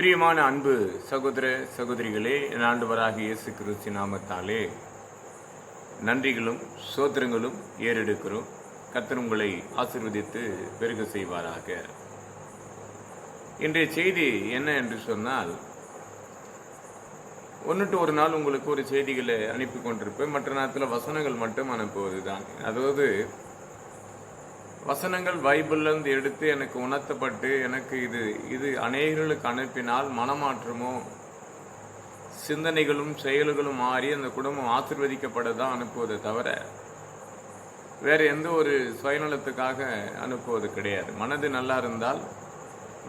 பிரியமான அன்பு சகோதர சகோதரிகளே, என் ஆண்டவராகிய இயேசு கிறிஸ்து நாமத்தாலே நன்றிகளும் சோத்திரங்களும் ஏறெடுக்கிறோம். கர்த்தர் உங்களை ஆசீர்வதித்து பெருக செய்வாராக. இன்றைய செய்தி என்ன என்று சொன்னால், ஒன்றுட்டு ஒரு நாள் உங்களுக்கு ஒரு செய்திகளை அனுப்பி கொண்டிருப்பேன். மற்ற நேரத்தில் வசனங்கள் மட்டும் அனுப்புவது தான். அதாவது வசனங்கள் பைபிள்லேருந்து எடுத்து எனக்கு உணர்த்தப்பட்டு எனக்கு இது அநேகர்களுக்கு அனுப்பினால் மனமாற்றமோ சிந்தனைகளும் செயல்களும் மாறி அந்த குடும்பம் ஆசீர்வதிக்கப்பட தான் அனுப்புவதை தவிர வேறு எந்த ஒரு சுயநலத்துக்காக அனுப்புவது கிடையாது. மனது நல்லா இருந்தால்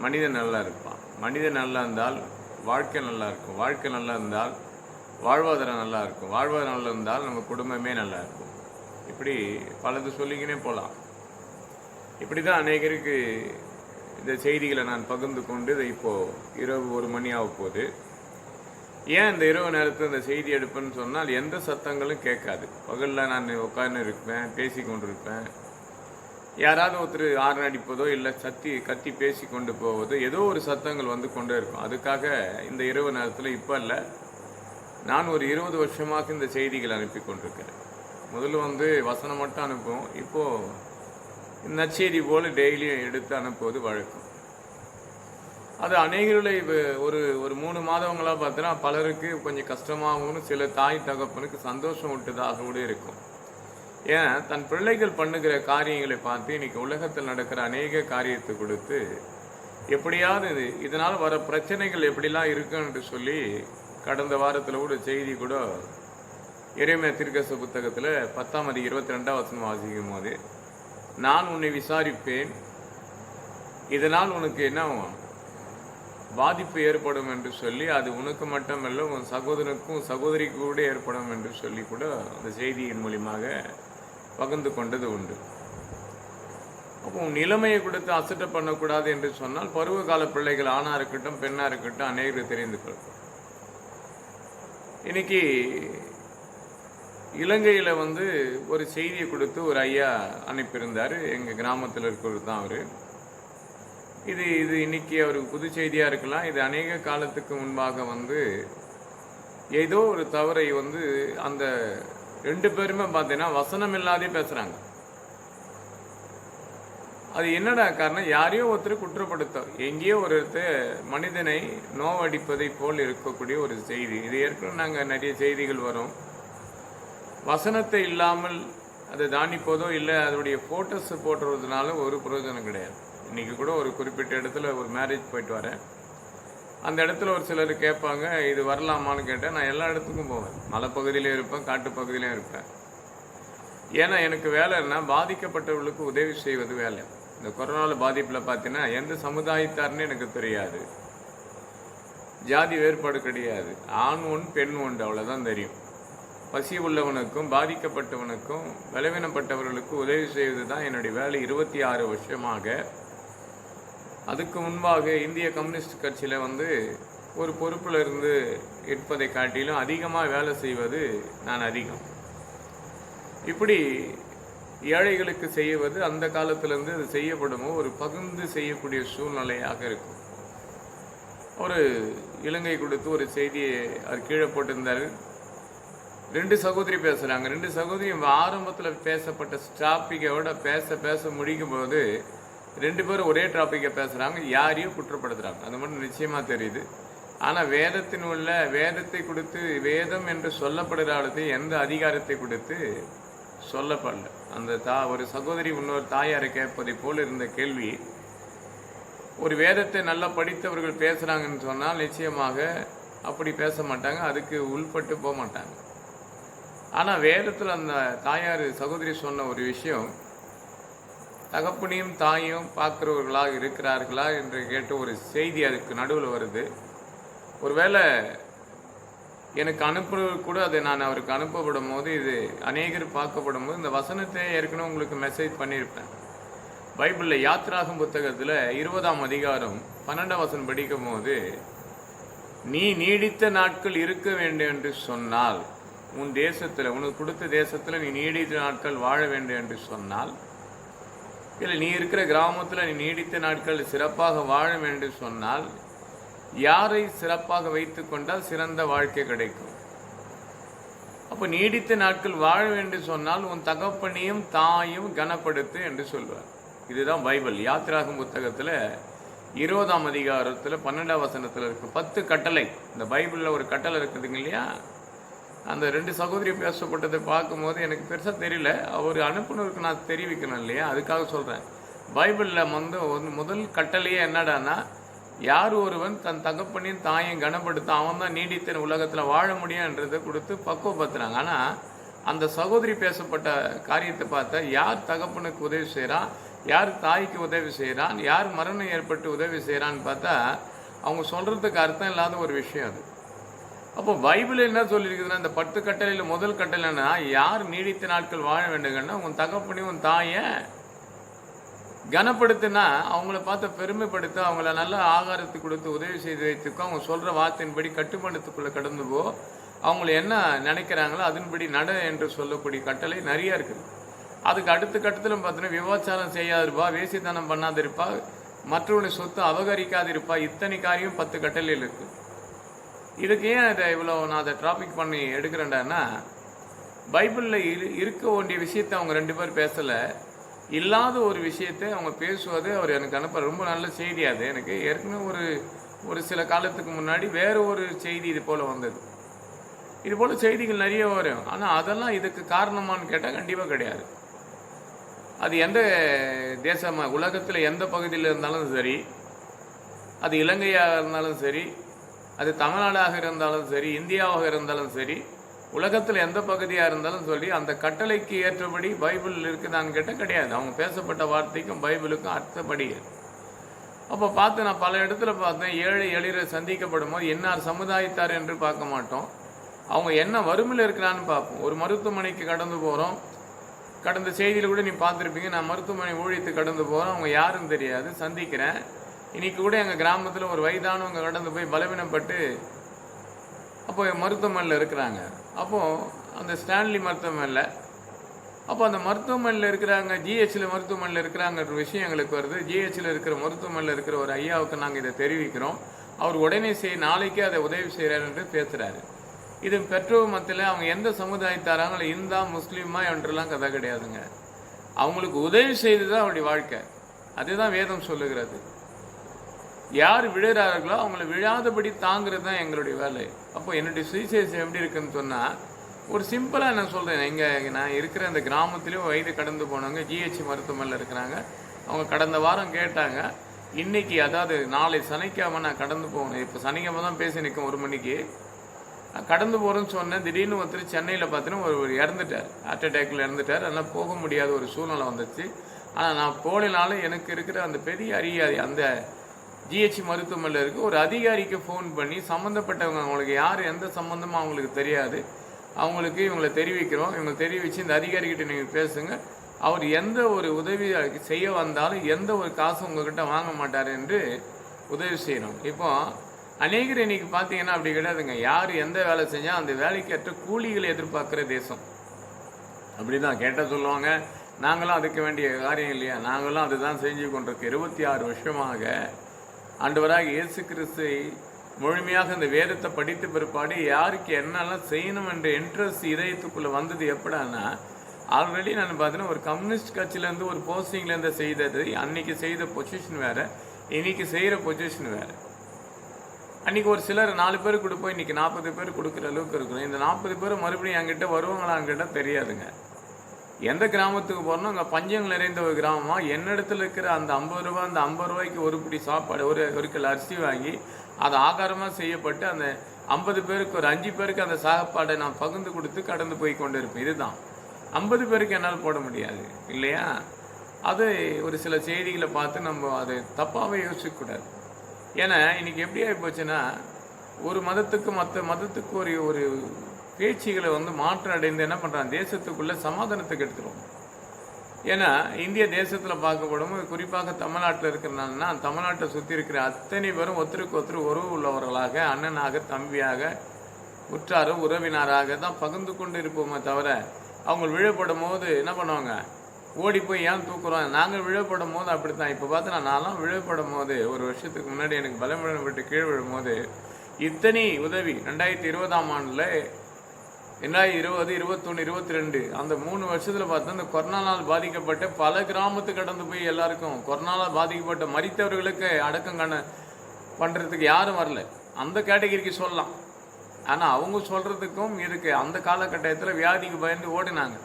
மனிதன் நல்லா இருப்பான். மனிதன் நல்லா இருந்தால் வாழ்க்கை நல்லா இருக்கும். வாழ்க்கை நல்லா இருந்தால் வாழ்வாதாரம் நல்லா இருக்கும். வாழ்வாதாரம் நல்லா இருந்தால் நம்ம குடும்பமே நல்லா இருக்கும். இப்படி பலது சொல்லிக்கினே போகலாம். இப்படி தான் அநேகருக்கு இந்த செய்திகளை நான் பகிர்ந்து கொண்டு இதை இப்போது இரவு 1 மணி ஆக போகுது. ஏன் இந்த இரவு நேரத்தில் இந்த செய்தி எடுப்பேன்னு சொன்னால், எந்த சத்தங்களும் கேட்காது. பகலில் நான் உட்கார்ந்து இருப்பேன், பேசி கொண்டு இருப்பேன். யாராவது ஒருத்தர் ஆரன் அடிப்பதோ இல்லை கத்தி பேசி கொண்டு போவதோ ஏதோ ஒரு சத்தங்கள் வந்து கொண்டே இருக்கும். அதுக்காக இந்த இரவு நேரத்தில் இப்போ இல்லை, நான் ஒரு 20 வருஷமாக இந்த செய்திகள் அனுப்பி கொண்டிருக்கிறேன். முதல்ல வசனம் மட்டும் அனுப்புவோம். இப்போது நற்செய்தி போல் டெய்லியும் எடுத்து அனுப்புவது வழக்கம். அது அநேகர்களை ஒரு 3 மாதங்களாக பார்த்தோன்னா பலருக்கு கொஞ்சம் கஷ்டமாகவும், சில தாய் தகப்பனுக்கு சந்தோஷம் விட்டதாக கூட இருக்கும். ஏன் தன் பிள்ளைகள் பண்ணுகிற காரியங்களை பார்த்து இன்னைக்கு உலகத்தில் நடக்கிற அநேக காரியத்தை கொடுத்து எப்படியாவது இதனால் வர பிரச்சனைகள் எப்படிலாம் இருக்குன்னு சொல்லி கடந்த வாரத்தில் கூட செய்தி கூட எரேமியா தீர்க்கதரிசி புத்தகத்தில் 10:22 வாசிக்கும் போது, நான் உன்னை விசாரிப்பேன், இதனால் உனக்கு என்ன பாதிப்பு ஏற்படும் என்று சொல்லி, அது உனக்கு மட்டுமல்ல உன் சகோதரனுக்கும் சகோதரிக்கு கூட ஏற்படும் என்று சொல்லி கூட அந்த செய்தியின் மூலியமாக பகிர்ந்து கொண்டது உண்டு. அப்போ நிலைமையை கொடுத்து அசட்டை பண்ணக்கூடாது என்று சொன்னால், பருவகால பிள்ளைகள் ஆணா இருக்கட்டும் பெண்ணா இருக்கட்டும் அநேகர் தெரிந்து கொள்ளும். இன்னைக்கு இலங்கையில் ஒரு செய்தியை கொடுத்து ஒரு ஐயா அனுப்பியிருந்தார். எங்கள் கிராமத்தில் இருக்கிறவர் தான் அவர். இது இன்னைக்கு அவருக்கு புது செய்தியாக இருக்கலாம். இது அநேக காலத்துக்கு முன்பாக ஏதோ ஒரு தவறை அந்த 2 பேருமே பார்த்தீங்கன்னா வசனம் இல்லாதே பேசுகிறாங்க. அது என்னடா காரணம்? யாரையோ ஒருத்தர் குற்றப்படுத்த, எங்கேயோ ஒருத்தர் மனிதனை நோவடிப்பதை போல் இருக்கக்கூடிய ஒரு செய்தி. இது ஏற்கனவே நாங்கள் நிறைய செய்திகள் வரும். வசனத்தை இல்லாமல் அதை தாண்டிப்போதோ இல்லை அதோடைய ஃபோட்டோஸ் போட்டுறதுனால ஒரு பிரயோஜனம் கிடையாது. இன்றைக்கி கூட ஒரு குறிப்பிட்ட இடத்துல ஒரு மேரேஜ் போயிட்டு வரேன். அந்த இடத்துல ஒரு சிலர் கேட்பாங்க, இது வரலாமான்னு கேட்டேன். நான் எல்லா இடத்துக்கும் போவேன். மலைப்பகுதியிலையும் இருப்பேன், காட்டுப்பகுதியிலையும் இருப்பேன். ஏன்னா எனக்கு வேலை என்ன, பாதிக்கப்பட்டவர்களுக்கு உதவி செய்வது வேலை. இந்த கொரோனாவில் பாதிப்பில் பார்த்தீங்கன்னா எந்த சமுதாயத்தார்னு எனக்கு தெரியாது. ஜாதி வேறுபாடு கிடையாது. ஆண் ஒன்று பெண் ஒன்று, அவ்வளோதான் தெரியும். பசி உள்ளவனுக்கும் பாதிக்கப்பட்டவனுக்கும் பலவீனப்பட்டவர்களுக்கு உதவி செய்வது தான் என்னுடைய வேலை. 26 வருஷமாக. அதுக்கு முன்பாக இந்திய கம்யூனிஸ்ட் கட்சியில் ஒரு பொறுப்பில் இருந்து இருப்பதை காட்டிலும் அதிகமாக வேலை செய்வது நான் அதிகம். இப்படி ஏழைகளுக்கு செய்வது அந்த காலத்திலேருந்து அது செய்யப்படுமோ ஒரு பகிர்ந்து செய்யக்கூடிய சூழ்நிலையாக இருக்கும். ஒரு இலங்கை கொடுத்து ஒரு செய்தியை அவர் கீழே போட்டிருந்தார். 2 சகோதரி பேசுகிறாங்க. 2 சகோதரி ஆரம்பத்தில் பேசப்பட்ட டாப்பிக்கோட பேச முடிக்கும் போது 2 பேரும் ஒரே டாப்பிக்கை பேசுகிறாங்க, யாரையும் குற்றப்படுத்துகிறாங்க. அது மட்டும் நிச்சயமாக தெரியுது. ஆனால் வேதத்தின் உள்ள வேதத்தை கொடுத்து வேதம் என்று சொல்லப்படுகிற அளவுக்கு எந்த அதிகாரத்தை கொடுத்து சொல்லப்படல. அந்த ஒரு சகோதரி இன்னொரு தாயாரை கேட்பதை போல் இருந்த கேள்வி. ஒரு வேதத்தை நல்லா படித்தவர்கள் பேசுகிறாங்கன்னு சொன்னால் நிச்சயமாக அப்படி பேச மாட்டாங்க, அதுக்கு உள்பட்டு போக மாட்டாங்க. ஆனால் வேதத்தில் அந்த தாயார் சகோதரி சொன்ன ஒரு விஷயம், தகப்பனையும் தாயும் பார்க்குறவர்களாக இருக்கிறார்களா என்று கேட்ட ஒரு செய்தி அதுக்கு நடுவில் வருது. ஒருவேளை எனக்கு அனுப்புறது கூட அதை நான் அவருக்கு அனுப்பப்படும் போது இது அநேகர் பார்க்கப்படும் போது இந்த வசனத்தை ஏற்கனவே உங்களுக்கு மெசேஜ் பண்ணியிருப்பேன். பைபிளில் யாத்ராகம் புத்தகத்தில் 20ஆம் அதிகாரம் 12ஆம் வசனம் படிக்கும் போது, நீ நீடித்த நாட்கள் இருக்க வேண்டும் என்று சொன்னால், உன் தேசத்தில் உனக்கு கொடுத்த தேசத்தில் நீ நீடித்த நாட்கள் வாழ வேண்டும் என்று சொன்னால், இல்லை நீ இருக்கிற கிராமத்தில் நீ நீடித்த நாட்கள் சிறப்பாக வாழும் என்று சொன்னால், யாரை சிறப்பாக வைத்து கொண்டால் சிறந்த வாழ்க்கை கிடைக்கும். அப்போ நீடித்த நாட்கள் வாழ வேண்டும் சொன்னால் உன் தகப்பனையும் தாயும் கனப்படுத்து என்று சொல்வார். இதுதான் பைபிள். யாத்திராகம் புத்தகத்தில் 20ஆம் அதிகாரத்தில் 12ஆம் வசனத்தில் இருக்கு 10 கட்டளை. இந்த பைபிளில் ஒரு கட்டளை இருக்குதுங்க இல்லையா? அந்த 2 சகோதரி பேசப்பட்டதை பார்க்கும்போது எனக்கு பெருசாக தெரியல. அவர் அனுப்புனருக்கு நான் தெரிவிக்கணும் இல்லையா? அதுக்காக சொல்கிறேன். பைபிளில் முதல் கட்டளையே என்னடான்னா, யார் ஒருவன் தன் தகப்பனையும் தாயும் கனப்படுத்த அவன் தான் நீடித்த உலகத்தில் வாழ முடியும்ன்றதை கொடுத்து பக்குவப்படுத்துறாங்க. ஆனால் அந்த சகோதரி பேசப்பட்ட காரியத்தை பார்த்தா, யார் தகப்பனுக்கு உதவி செய்கிறான், யார் தாய்க்கு உதவி செய்கிறான், யார் மரணம் ஏற்பட்டு உதவி செய்கிறான்னு பார்த்தா அவங்க சொல்கிறதுக்கு அர்த்தம் இல்லாத ஒரு விஷயம் அது. அப்போ பைபிள் என்ன சொல்லியிருக்குதுன்னா, இந்த 10 கட்டளையில் முதல் கட்டளைன்னா, யார் நீடித்த நாட்கள் வாழ வேண்டுங்கன்னா உன் தகப்பனையும் உன் தாயை கனப்படுத்தினா அவங்கள பார்த்து பெருமைப்படுத்த, அவங்கள நல்ல ஆகாரத்துக்கு கொடுத்து உதவி செய்து வைத்துக்கோ, அவங்க சொல்கிற வார்த்தையின்படி கட்டுப்பாட்டுக்குள்ளே கடந்து போ, அவங்கள என்ன நினைக்கிறாங்களோ அதன்படி நட என்று சொல்லக்கூடிய கட்டளை நிறையா இருக்குது. அதுக்கு அடுத்த கட்டத்தில் பார்த்தீங்கன்னா, விபச்சாரம் செய்யாதிருப்பா, வேசித்தனம் பண்ணாதிருப்பா, மற்றவனுடைய சொத்து அபகரிக்காதிருப்பா, இத்தனை காரியம் 10 கட்டளையில் இருக்குது. இதுக்கு ஏன் இதை இவ்வளோ நான் அதை டாபிக் பண்ணி எடுக்கிறேன்டான்னா, பைபிளில் இருக்க வேண்டிய விஷயத்தை அவங்க 2 பேர் பேசலை, இல்லாத ஒரு விஷயத்தை அவங்க பேசுவது அவர் எனக்கு அனுப்ப ரொம்ப நல்ல செய்தி. அது எனக்கு ஏற்கனவே ஒரு சில காலத்துக்கு முன்னாடி வேறு ஒரு செய்தி இது போல் வந்தது. இது போல் செய்திகள் நிறைய வரும். ஆனால் அதெல்லாம் இதுக்கு காரணமானு கேட்டால் கண்டிப்பாக கிடையாது. அது எந்த தேசமாக உலகத்தில் எந்த பகுதியில் இருந்தாலும் சரி, அது இலங்கையாக இருந்தாலும் சரி, அது தமிழ்நாடாக இருந்தாலும் சரி, இந்தியாவாக இருந்தாலும் சரி, உலகத்தில் எந்த பகுதியாக இருந்தாலும் சொல்லி அந்த கட்டளைக்கு ஏற்றபடி பைபிள் இருக்குதான்னு கேட்டால் கிடையாது. அவங்க பேசப்பட்ட வார்த்தைக்கும் பைபிளுக்கும் அர்த்தப்படி. அப்போ பார்த்து நான் பல இடத்துல பார்த்தேன், ஏழை எளிரை சந்திக்கப்படும் போது என்னார் சமுதாயத்தார் என்று பார்க்க மாட்டோம், அவங்க என்ன வறுமையில் இருக்கிறான்னு பார்ப்போம். ஒரு மருத்துவமனைக்கு கடந்து போகிறோம், கடந்த செய்தியில் கூட நீ பார்த்துருப்பீங்க, நான் மருத்துவமனை ஊழியத்துக்கு கடந்து போகிறோம், அவங்க யாருன்னு தெரியாது, சந்திக்கிறேன். இன்றைக்கி கூட எங்கள் கிராமத்தில் ஒரு வயதானவங்க கடந்து போய் பலவீனப்பட்டு அப்போ மருத்துவமனையில் இருக்கிறாங்க. அப்போது அந்த ஸ்டான்லி மருத்துவமனையில், அப்போ அந்த மருத்துவமனையில் இருக்கிறாங்க, ஜிஹெச்சில் மருத்துவமனையில் இருக்கிறாங்கன்ற விஷயம் எங்களுக்கு வருது. ஜிஹெச்சில் இருக்கிற மருத்துவமனையில் இருக்கிற ஒரு ஐயாவுக்கு நாங்கள் இதை தெரிவிக்கிறோம், அவர் உடனே நாளைக்கே அதை உதவி செய்கிறார் என்று பேசுகிறாரு. இது பெற்றோர் மத்தியில் அவங்க எந்த சமுதாயத்தாராங்களோ, இந்தா முஸ்லீமா என்றெல்லாம் கதை கிடையாதுங்க. அவங்களுக்கு உதவி செய்து தான் அவருடைய வாழ்க்கை. அதுதான் வேதம் சொல்லுகிறது. யார் விழுறார்களோ அவங்கள விழாதபடி தாங்கிறது தான் எங்களுடைய வேலை. அப்போ என்னுடைய சுவிசேஷம் எப்படி இருக்குன்னு சொன்னால், ஒரு சிம்பிளாக நான் சொல்கிறேன். இங்கே நான் இருக்கிற அந்த கிராமத்துலேயும் வயது கடந்து போனவங்க ஜிஹெச் மருத்துவமனையில் இருக்கிறாங்க. அவங்க கடந்த வாரம் கேட்டாங்க, இன்றைக்கி அதாவது நாளை சனிக்கிழமை நான் கடந்து போகணும், இப்போ சனிக்கிழமை தான் பேசி நிற்கும் 1 மணிக்கு கடந்து போகிறேன்னு சொன்னேன். திடீர்னு ஒருத்தர் சென்னையில் பார்த்தீங்கன்னா ஒரு இறந்துட்டார், ஹார்ட் அட்டாக்கில் இறந்துட்டார். அதனால் போக முடியாத ஒரு சூழ்நிலை வந்துச்சு. ஆனால் நான் போலினாலும் எனக்கு இருக்கிற அந்த பெரிய அதிகாரி, அந்த ஜிஹெச் மருத்துவமனையில் இருக்க ஒரு அதிகாரிக்கு ஃபோன் பண்ணி, சம்மந்தப்பட்டவங்க அவங்களுக்கு யார் எந்த சம்மந்தமும் அவங்களுக்கு தெரியாது, அவங்களுக்கு இவங்களை தெரிவிக்கிறோம், இவங்களை தெரிவித்து இந்த அதிகாரிக்கிட்ட நீங்கள் பேசுங்க, அவர் எந்த ஒரு உதவி செய்ய வந்தாலும் எந்த ஒரு காசும் உங்கள்கிட்ட வாங்க மாட்டார் என்று உதவி செய்யணும். இப்போ அநேகர் இன்னைக்கு பார்த்தீங்கன்னா அப்படி கிடையாதுங்க. யார் எந்த வேலை செஞ்சால் அந்த வேலைக்கேற்ற கூலிகளை எதிர்பார்க்குற தேசம். அப்படி தான் கேட்டால் சொல்லுவாங்க, நாங்களும் அதுக்கு வேண்டிய காரியம் இல்லையா, நாங்களும் அதுதான் செஞ்சு கொண்டிருக்கோம். 26 வருஷமாக ஆண்டவராக இயேசு கிறிஸ்து முழுமையாக இந்த வேதத்தை படித்த பிற்பாடு யாருக்கு என்னெல்லாம் செய்யணும் என்ற இன்ட்ரெஸ்ட் இதயத்துக்குள்ளே வந்தது எப்படான்னா, ஆல்ரெடி நான் பார்த்தீங்கன்னா ஒரு கம்யூனிஸ்ட் கட்சியிலேருந்து ஒரு போஸ்டிங்லேருந்து செய்தது, அன்றைக்கி செய்த பொசிஷன் வேறு, இன்றைக்கி செய்கிற பொசிஷன் வேறு. அன்றைக்கி ஒரு சிலர் 4 பேர் கொடுப்போம், இன்றைக்கி 40 பேர் கொடுக்குற அளவுக்கு இருக்கணும். இந்த 40 பேர் மறுபடியும் என்கிட்ட வருவாங்களான்னு கேட்டால் தெரியாதுங்க. எந்த கிராமத்துக்கு போகிறோம், அங்கே பஞ்சம் நிறைந்த ஒரு கிராமமாக என்னிடத்துல இருக்கிற அந்த 50 ரூபா, அந்த 50 ரூபாய்க்கு ஒரு பிடி சாப்பாடு, ஒரு கிலோ அரிசி வாங்கி அது ஆகாரமாக செய்யப்பட்டு அந்த 50 பேருக்கு ஒரு 5 பேருக்கு அந்த சாப்பாடை நான் பகிர்ந்து கொடுத்து கடந்து போய் கொண்டு இருப்பேன். இதுதான் 50 பேருக்கு என்னால் போட முடியாது இல்லையா? அது ஒரு சில செய்திகளை பார்த்து நம்ம அதை தப்பாகவே யோசிக்கக்கூடாது. ஏன்னா இன்றைக்கி எப்படி ஆகி போச்சுன்னா, ஒரு மதத்துக்கு மற்ற மதத்துக்கு ஒரு பேச்சுகளை மாற்றம் அடைந்து என்ன பண்ணுறாங்க, தேசத்துக்குள்ளே சமாதானத்துக்கு எடுத்துருவோம். ஏன்னா இந்திய தேசத்தில் பார்க்கப்படும், குறிப்பாக தமிழ்நாட்டில் இருக்கிறனாலன்னா, தமிழ்நாட்டை சுற்றி இருக்கிற அத்தனை பேரும் ஒருத்தருக்கு ஒருத்தர் உறவு உள்ளவர்களாக, அண்ணனாக, தம்பியாக, உற்றார உறவினராக தான் பகிர்ந்து கொண்டு இருப்போமே தவிர, அவங்க விழப்படும் போது என்ன பண்ணுவாங்க, ஓடி போய் ஏன் தூக்குறோம்? நாங்கள் விழப்படும் போது அப்படித்தான். இப்போ பார்த்தா நான்லாம் விழப்படும் போது ஒரு வருஷத்துக்கு முன்னாடி எனக்கு பலவீனம் விட்டு கீழ் விழும்போது இத்தனை உதவி 2020ஆம் ஆண்டில் 2020, 21, 22 அந்த 3 வருஷத்தில் பார்த்தா இந்த கொரோனாவால் பாதிக்கப்பட்ட பல கிராமத்துக்கு கடந்து போய் எல்லாருக்கும் கொரோனாவால் பாதிக்கப்பட்ட மரித்தவர்களுக்கு அடக்கம் பண்ணுறதுக்கு யாரும் வரல. அந்த கேட்டகரிக்கு சொல்லலாம். ஆனால் அவங்க சொல்கிறதுக்கும் இதுக்கு அந்த காலகட்டத்தில் வியாதிக்கு பயந்து ஓடினாங்க.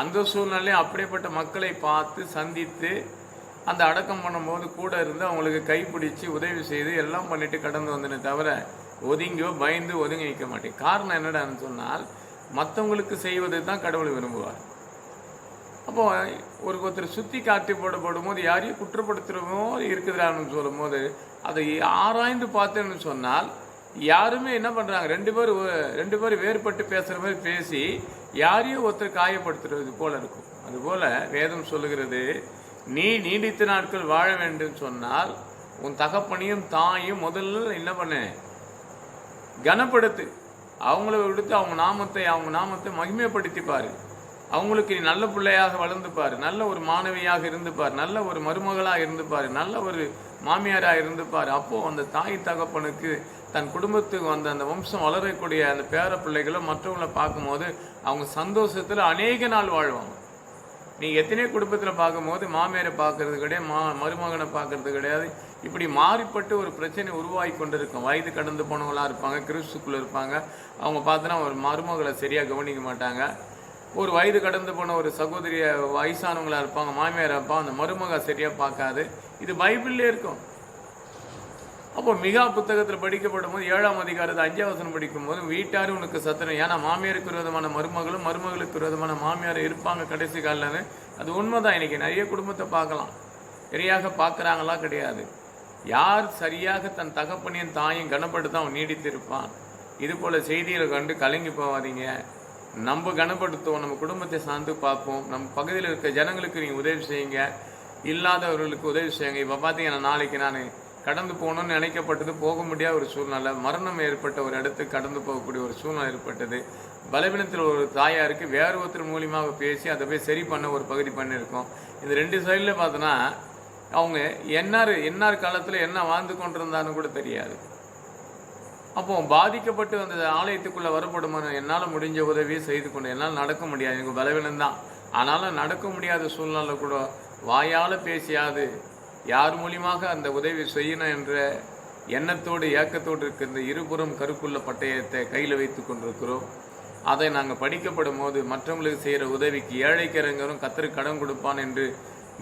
அந்த சூழ்நிலையும் அப்படிப்பட்ட மக்களை பார்த்து சந்தித்து அந்த அடக்கம் பண்ணும்போது கூட இருந்து அவங்களுக்கு கைப்பிடிச்சு உதவி செய்து எல்லாம் பண்ணிட்டு கடந்து வந்தனே தவிர ஒதுங்கியோ பயந்து ஒதுங்கி நிற்க மாட்டேன். காரணம் என்னடான்னு சொன்னால் மற்றவங்களுக்கு செய்வது தான் கடவுள் விரும்புவார். அப்போ ஒருத்தர் சுற்றி காட்டி போடப்படும் போது யாரையும் குற்றப்படுத்துகிறவோ இருக்குதுறான்னு சொல்லும் போது அதை ஆராய்ந்து பார்த்தேன்னு சொன்னால் யாருமே என்ன பண்ணுறாங்க, ரெண்டு பேர் வேறுபட்டு பேசுகிற மாதிரி பேசி யாரையும் ஒருத்தர் காயப்படுத்துறது போல இருக்கும். அதுபோல் வேதம் சொல்லுகிறது, நீ நீடித்த நாட்கள் வாழ வேண்டும் சொன்னால் உன் தகப்பனையும் தாயும் முதல்ல என்ன பண்ண கனப்படுத்து. அவங்கள விடுத்து அவங்க நாமத்தை மகிமைப்படுத்திப்பார். அவங்களுக்கு நீ நல்ல பிள்ளையாக வளர்ந்துப்பார், நல்ல ஒரு மாணவியாக இருந்துப்பார், நல்ல ஒரு மருமகளாக இருந்துப்பார், நல்ல ஒரு மாமியாராக இருந்துப்பார். அப்போது அந்த தாய் தகப்பனுக்கு தன் குடும்பத்துக்கு வந்த அந்த வம்சம் வளரக்கூடிய அந்த பேர பிள்ளைகளும் மற்றவங்களை பார்க்கும்போது அவங்க சந்தோஷத்தில் அநேக நாள் வாழ்வாங்க. நீங்கள் எத்தனையோ குடும்பத்தில் பார்க்கும்போது மாமியாரை பார்க்கறது கிடையாது, மருமகனை பார்க்கறது கிடையாது. இப்படி மாறிப்பட்டு ஒரு பிரச்சனை உருவாகி கொண்டு இருக்கும். வயது கடந்து போனவங்களாக இருப்பாங்க, கிறிஸ்துக்குள்ளே இருப்பாங்க. அவங்க பார்த்தோன்னா ஒரு மருமகளை சரியாக கவனிக்க மாட்டாங்க. ஒரு வயது கடந்து போன ஒரு சகோதரிய வயசானவங்களாக இருப்பாங்க, மாமியார் இருப்பாங்க, அந்த மருமக சரியாக பார்க்காது. இது பைபிள்லே இருக்கும். அப்போ மிகா புத்தகத்தில் படிக்கப்படும் போது 7ஆம் அதிகாரத்தை 5ஆம் வசனம் படிக்கும்போது வீட்டாரும் உனக்கு சத்துரம். ஏன்னா மாமியாருக்கு விரோதமான மருமகளும் மருமகளுக்கு விரோதமான மாமியார் இருப்பாங்க கடைசி காலில்னு. அது உண்மைதான். இன்றைக்கி நிறைய குடும்பத்தை பார்க்கலாம். சரியாக பார்க்குறாங்களா? கிடையாது. யார் சரியாக தன் தகப்பனையும் தாயும் கனப்படுத்த அவன் நீடித்து இருப்பான். இது போல் செய்திகளை கண்டு கலங்கி போவாதீங்க. நம்ம கனப்படுத்துவோம், நம்ம குடும்பத்தை சார்ந்து பார்ப்போம். நம்ம பகுதியில் இருக்க ஜனங்களுக்கு நீங்கள் உதவி செய்யுங்க, இல்லாதவர்களுக்கு உதவி செய்யுங்க. இப்போ பார்த்தீங்கன்னா நாளைக்கு நான் கடந்து போகணும்னு நினைக்கப்பட்டது, போக முடியாத ஒரு சூழ்நிலை, மரணம் ஏற்பட்ட ஒரு இடத்துக்கு கடந்து போகக்கூடிய ஒரு சூழ்நிலை ஏற்பட்டது. பலவீனத்தில் ஒரு தாயாருக்கு வேற ஒருத்தர் மூலியமாக பேசி அதை போய் சரி பண்ண ஒரு பகுதி பண்ணியிருக்கோம். இந்த 2 சைடில் பார்த்தோன்னா அவங்க என்னார் காலத்தில் என்ன வாழ்ந்து கொண்டிருந்தான்னு கூட தெரியாது. அப்போ பாதிக்கப்பட்டு அந்த ஆலயத்துக்குள்ளே வரப்படுமான என்னால் முடிஞ்ச உதவியை செய்து கொண்டு என்னால் நடக்க முடியாது, எனக்கு பலவீனம்தான். ஆனாலும் நடக்க முடியாத சூழ்நிலை கூட வாயால் பேசியாது யார் மூலியமாக அந்த உதவி செய்யணும் என்ற எண்ணத்தோடு ஏக்கத்தோடு இருக்கின்ற இருபுறம் கருக்குள்ள பட்டயத்தை கையில் வைத்து கொண்டிருக்கிறோம். அதை நாங்கள் படிக்கப்படும் போது மற்றவங்களுக்கு செய்கிற உதவிக்கு ஏழைக்கு இறங்கரும் கர்த்தருக்கு கடன் கொடுப்பான் என்று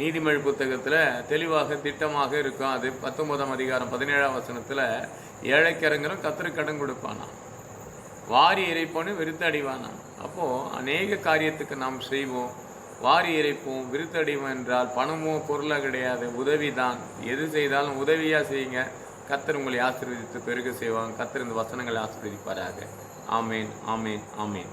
நீதிமொழி புத்தகத்தில் தெளிவாக திட்டமாக இருக்கும். அது 19ஆம் அதிகாரம் 17ஆம் வசனத்தில் ஏழைக்கு இறங்கரும் கர்த்தருக்கு கடன் கொடுப்பானா, வாரி இறைப்போன்னு விருத்து அடிவானா. அப்போது அநேக காரியத்துக்கு நாம் செய்வோம், வாரி இறைப்போம், விருத்தடிவோம் என்றால் பணமோ பொருளோ கிடையாது, உதவி தான். எது செய்தாலும் உதவியாக செய்யுங்க. கர்த்தர் உங்களை ஆசீர்வதித்து பெருக செய்வாங்க. கர்த்தர் இந்த வசனங்களை ஆசீர்வதிப்பாராக. ஆமேன், ஆமேன், ஆமேன்.